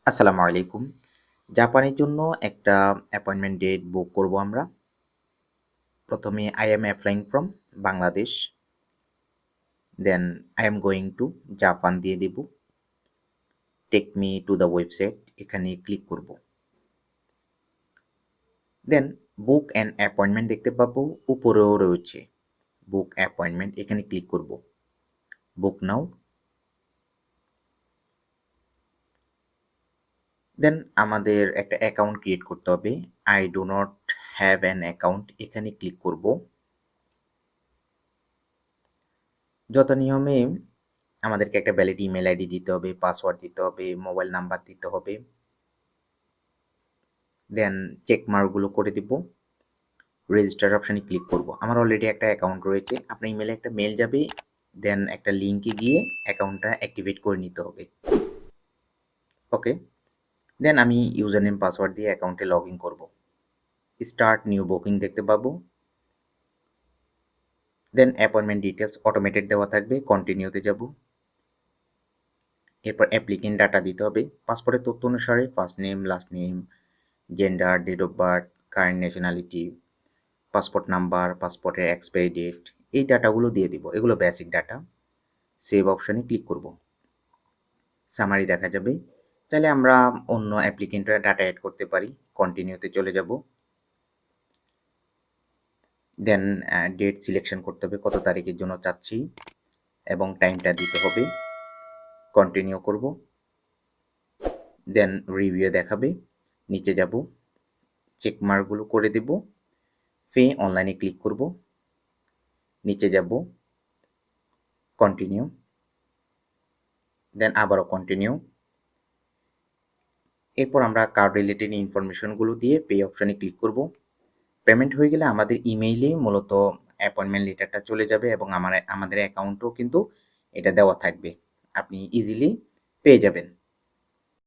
আসসালামু আলাইকুম। জাপানের জন্য একটা অ্যাপয়েন্টমেন্ট ডেট বুক করব আমরা। প্রথমে I am applying from Bangladesh. Then I am going to Japan দিয়ে দেব। Take me to the website এখানে ক্লিক করব। দেন বুক অ্যান্ড অ্যাপয়েন্টমেন্ট দেখতে পাবো, উপরেও রয়েছে বুক অ্যাপয়েন্টমেন্ট, এখানে ক্লিক করব। বুক নাও। দেন আমাদের একটা অ্যাকাউন্ট ক্রিয়েট করতে হবে। I do not have an account, এখানে ক্লিক করব। যত নিয়মে আমাদেরকে একটা ভ্যালিড ইমেল আইডি দিতে হবে, পাসওয়ার্ড দিতে হবে, মোবাইল নাম্বার দিতে হবে। দেন চেক মার্কগুলো করে দিব। রেজিস্টার অপশানে ক্লিক করব। আমার অলরেডি একটা অ্যাকাউন্ট রয়েছে। আপনার ইমেলে একটা মেল যাবে, দেন একটা লিঙ্কে গিয়ে অ্যাকাউন্টটা অ্যাক্টিভেট করে নিতে হবে। ওকে, দেন আমি ইউজার নেম পাসওয়ার্ড দিয়ে অ্যাকাউন্টে লগ ইন করবো। স্টার্ট নিউ বুকিং দেখতে পাবো। দেন অ্যাপয়েন্টমেন্ট ডিটেলস অটোমেটেড দেওয়া থাকবে, কন্টিনিউতে যাব। এরপর অ্যাপ্লিকেন্ট ডাটা দিতে হবে। পাসপোর্টের তথ্য অনুসারে first name, last name, gender, date of birth, current nationality, passport number, পাসপোর্টের এক্সপায়ারি ডেট, এই ডাটাগুলো দিয়ে দিব। এগুলো বেসিক ডাটা। সেভ অপশানে ক্লিক করব। সামারি দেখা যাবে। চাইলে আমরা অন্য অ্যাপ্লিকেন্টের ডাটা অ্যাড করতে পারি। কন্টিনিউতে চলে যাব। দেন ডেট সিলেকশন করতে হবে, কত তারিখের জন্য চাচ্ছি এবং টাইমটা দিতে হবে। কন্টিনিউ করব। দেন রিভিউ দেখাবে, নিচে যাব, চেক মার্কগুলো করে দেব। পে অনলাইনে ক্লিক করব, নিচে যাব, কন্টিনিউ, দেন আবারও কন্টিনিউ। এরপর আমরা কার্ড রিলেটেড ইনফরমেশনগুলো দিয়ে পে অপশানে ক্লিক করব। পেমেন্ট হয়ে গেলে আমাদের ইমেইলে মূলত অ্যাপয়েন্টমেন্ট লেটারটা চলে যাবে এবং আমাদের অ্যাকাউন্টেও কিন্তু এটা দেওয়া থাকবে। আপনি ইজিলি পেয়ে যাবেন।